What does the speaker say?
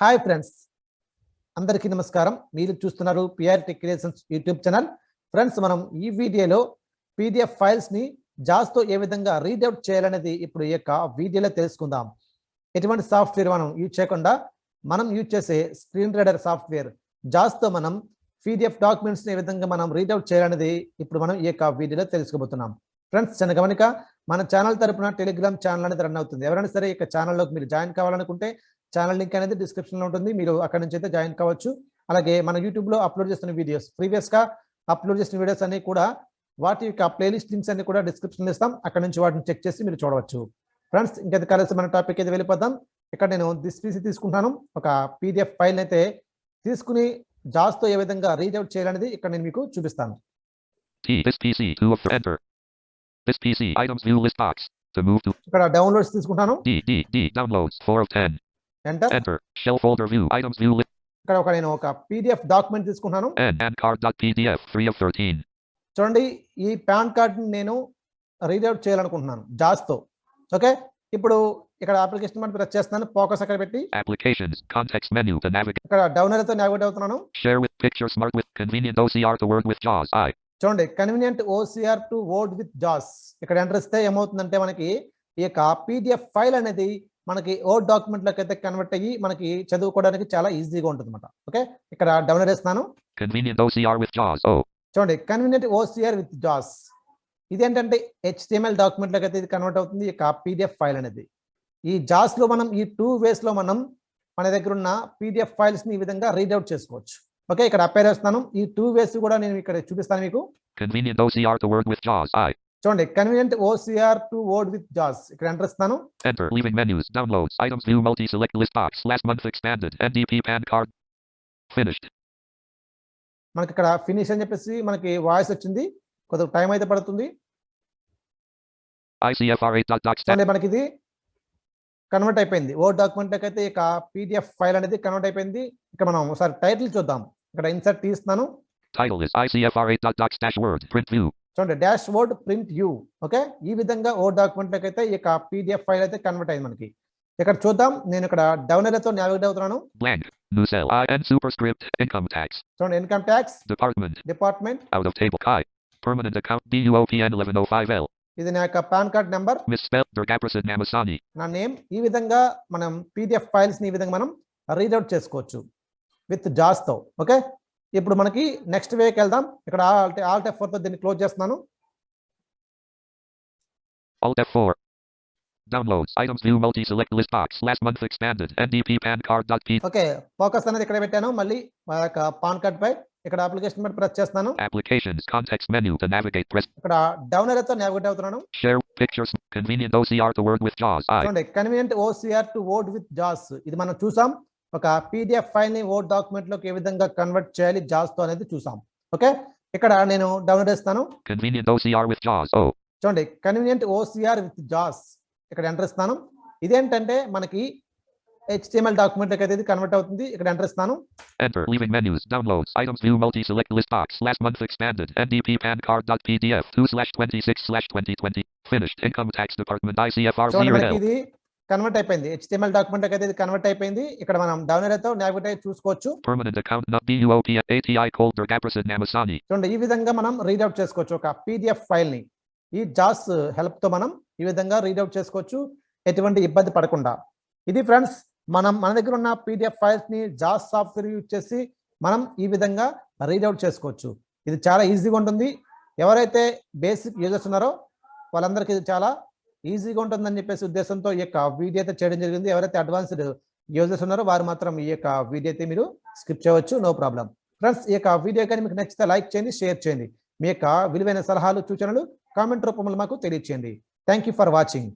Hi friends, అందరికీ నమస్కారం. మీరు చూస్తున్నారు PR tech creations YouTube channel. Friends, మనం ఈ వీడియోలో పీడిఎఫ్ ఫైల్స్ని జాస్తో ఏ విధంగా రీడౌట్ చేయాలనేది ఇప్పుడు ఈ యొక్క వీడియోలో తెలుసుకుందాం. ఎటువంటి సాఫ్ట్వేర్ మనం యూజ్ చేయకుండా మనం యూజ్ చేసే స్క్రీన్ రీడర్ సాఫ్ట్వేర్ జాస్తో మనం పీడిఎఫ్ డాక్యుమెంట్స్ని ఏ విధంగా మనం రీడౌట్ చేయాలనేది ఇప్పుడు మనం ఈ యొక్క వీడియోలో తెలుసుకోబోతున్నాం. ఫ్రెండ్స్, చిన్న గమనిక, మన ఛానల్ తరపున టెలిగ్రామ్ ఛానల్ అనేది రన్ అవుతుంది. ఎవరైనా సరే ఈ ఛానల్లోకి మీరు జాయిన్ కావాలనుకుంటే ఛానల్ లింక్ అనేది డిస్క్రిప్షన్లో ఉంటుంది. మీరు అక్కడ నుంచి అయితే జాయిన్ కావచ్చు. అలాగే మన యూట్యూబ్లో అప్లోడ్ చేస్తున్న వీడియోస్, ప్రీవియస్గా అప్లోడ్ చేసిన వీడియోస్ అన్ని కూడా వాటి యొక్క ప్లేలిస్ట్ లింక్స్ అన్ని కూడా డిస్క్రిప్షన్లో ఇస్తాం. అక్కడ నుంచి వాటిని చెక్ చేసి మీరు చూడవచ్చు. ఫ్రెండ్స్, ఇంకైతే కలిసి మన టాపిక్ అయితే వెళ్ళిపోదాం. ఇక్కడ నేను దిస్ పీసీ తీసుకుంటాను. ఒక పీడిఎఫ్ ఫైల్ అయితే తీసుకుని జాస్తో ఏ విధంగా రీడౌట్ చేయాలనేది ఇక్కడ నేను మీకు చూపిస్తాను. ఇక్కడ డౌన్లోడ్స్ తీసుకుంటాను. Enter. Shell folder view items view list. ఇక్కడ నేను ఒక పీడిఎఫ్ డాక్యుమెంట్ తీసుకుంటాను. And card.pdf 3 of 13. చూడండి, ఈ పాన్ కార్డ్ నేను రీడౌట్ చేయాలనుకుంటున్నాను జాస్తో. ఓకే, ఇప్పుడు ఇక్కడ అప్లికేషన్ బటన్ ప్రెస్ చేస్తున్నాను. ఫోకస్ అక్కడ పెట్టి Applications context menu to navigate. ఇక్కడ డౌన్ ఏరోతో నావిగేట్ అవుతున్నాను. Share with picture smart with convenient OCR to word with JAWS. చూడండి, convenient OCR to word with జాస్. ఇక్కడ ఎంటర్ ఇస్తే ఏమవుతుందంటే మనకి ఈ యొక్క పీడిఎఫ్ ఫైల్ అనేది మనకి వర్డ్ డాక్యుమెంట్ లోకి అయితే కన్వర్ట్ అయ్యి మనకి చదువుకోవడానికి చాలా ఈజీగా ఉంటుంది అన్నమాట. ఓకే, ఇక్కడ డౌన్లోడ్ చేస్తున్నాను. Convenient OCR with JAWS. చూడండి, కన్వీనియంట్ ఓసిఆర్ విత్ జాస్. ఇది ఏంటంటే HTML డాక్యుమెంట్ లోకి అయితే ఇది కన్వర్ట్ అవుతుంది ఈ పీడిఎఫ్ ఫైల్ అనేది. ఈ జాస్ లో మనం ఈ 2 ways లో మనం మన దగ్గర ఉన్న పీడిఎఫ్ ఫైల్స్ ని ఈ విధంగా రీడౌట్ చేసుకోవచ్చు. ఓకే, ఇక్కడ అపేర్ చేస్తాను. ఈ 2 ways కూడా నేను ఇక్కడ చూపిస్తాను మీకు. Convenient OCR to word with JAWS. చూడండి, convenient OCR to word with జాస్. ఇక్కడ ఎంటర్ ఇస్తాను. Enter leaving menus downloads items view multi select list box last month expanded NDP pan card finished. మనకి ఇక్కడ ఫినిష్ అని చెప్పేసి మనకి వాయిస్ వచ్చింది. కొద్దిగా టైం అయితే పడుతుంది. ICFR 8.docs. మనకి ఇది కన్వర్ట్ అయిపోయింది. వర్డ్ డాక్యుమెంట్ లోకి అయితే ఇక పీడిఎఫ్ ఫైల్ అనేది కన్వర్ట్ అయిపోయింది. ఇక్కడ మనం ఒకసారి టైటిల్ చూద్దాం. ఇక్కడ ఇన్సర్ట్ తీస్తున్నాను. Title is ICFR 8.docs-word print view. చూడండి, dash board print you. Okay, ఈ విధంగా వర్డ్ డాక్యుమెంట్ లోకి అయితే ఇక పీడిఎఫ్ ఫైల్ అయితే కన్వర్ట్ అయింది మనకి. ఇక్కడ చూద్దాం. నేను ఇక్కడ డౌన్ ఏరోతో నావిగేట్ అవుతున్నాను. Blank new cell IN superscript income tax. చూడండి, income tax department out of table Chi permanent account BUOPN 1105L. ఇది నా యొక్క pan card number. Misspelled Durgaprasad Namasani. నా నేమ్. ఈ విధంగా మనం పీడిఎఫ్ ఫైల్స్ ని ఈ విధంగా మనం రీడౌట్ చేసుకోవచ్చు విత్ జాస్ తో. ఓకే, ఇప్పుడు మనకి నెక్స్ట్ వేకి వెళ్దాం. ఇక్కడ ఆల్ట్ F4 తో దీన్ని క్లోజ్ చేస్తున్నాను. Alt F4 downloads items view multi select list box last month expanded NDP pan card.p. Okay, focus అనేది ఇక్కడ పెట్టాను. మళ్ళీ మా యొక్క పాన్ కార్డ్ పై ఇక్కడ అప్లికేషన్ బటన్ ప్రెస్ చేస్తాను. Applications context menu to navigate press. ఇక్కడ డౌన్ ఏరోతో నావిగేట్ అవుతున్నాను. Share pictures convenient OCR to word with JAWS. చూడండి, convenient OCR to word with జాస్. ఇది మనం చూసాం. ఒక పీడిఎఫ్ ఫైల్ ని వర్డ్ డాక్యుమెంట్ లోకి ఏ విధంగా కన్వర్ట్ చేయాలి జాస్ తో అనేది చూసాం. ఓకే, ఇక్కడ నేను డౌన్లోడ్ చేస్తాను. Convenient OCR with JAWS. చూడండి, కన్వీనియంట్ ఓసిఆర్ విత్ జాస్. ఇక్కడ ఎంటర్ ఇస్తాను. ఇదేంటంటే మనకి HTML డాక్యుమెంట్ లోకి అయితే ఇది కన్వర్ట్ అవుతుంది. ఇక్కడ ఎంటర్ ఇస్తాను. Enter leaving menus downloads items view multi select list box last month expanded NDP pan card.pdf 2/26/2020 finished income tax department ICFR 0L. ఇది కన్వర్ట్ అయిపోయింది. HTML డాక్యుమెంట్ లోకి అయితే ఇది కన్వర్ట్ అయిపోయింది. ఇక్కడ మనం డౌన్ ఏరోతో నావిగేట్ అయ్యి చూసుకోవచ్చు. Permanent account not BUOPN ATI called Durgaprasad Namasani. చూడండి, ఈ విధంగా మనం రీడౌట్ చేసుకోవచ్చు ఒక పీడిఎఫ్ ఫైల్ ని. ఈ జాస్ హెల్ప్ తో మనం ఈ విధంగా రీడౌట్ చేసుకోవచ్చు ఎటువంటి ఇబ్బంది పడకుండా. ఇది ఫ్రెండ్స్, మన దగ్గర ఉన్న పీడిఎఫ్ ఫైల్స్ ని జాస్ సాఫ్ట్వేర్ యూజ్ చేసి మనం ఈ విధంగా రీడౌట్ చేసుకోవచ్చు. ఇది చాలా ఈజీగా ఉంటుంది. ఎవరైతే బేసిక్ యూజర్స్ ఉన్నారో వాళ్ళందరికీ ఇది చాలా ఈజీగా ఉంటుందని చెప్పేసి ఉద్దేశంతో ఈ యొక్క వీడియో అయితే చేయడం జరిగింది. ఎవరైతే అడ్వాన్స్డ్ యూజర్స్ ఉన్నారో వారు మాత్రం ఈ యొక్క వీడియో అయితే మీరు స్కిప్ చేయవచ్చు, నో ప్రాబ్లం. ఫ్రెండ్స్, ఈ యొక్క వీడియో కానీ మీకు నచ్చితే లైక్ చేయండి, షేర్ చేయండి. మీ యొక్క విలువైన సలహాలు, సూచనలు కామెంట్ రూపంలో మాకు తెలియచేయండి. Thank you for watching.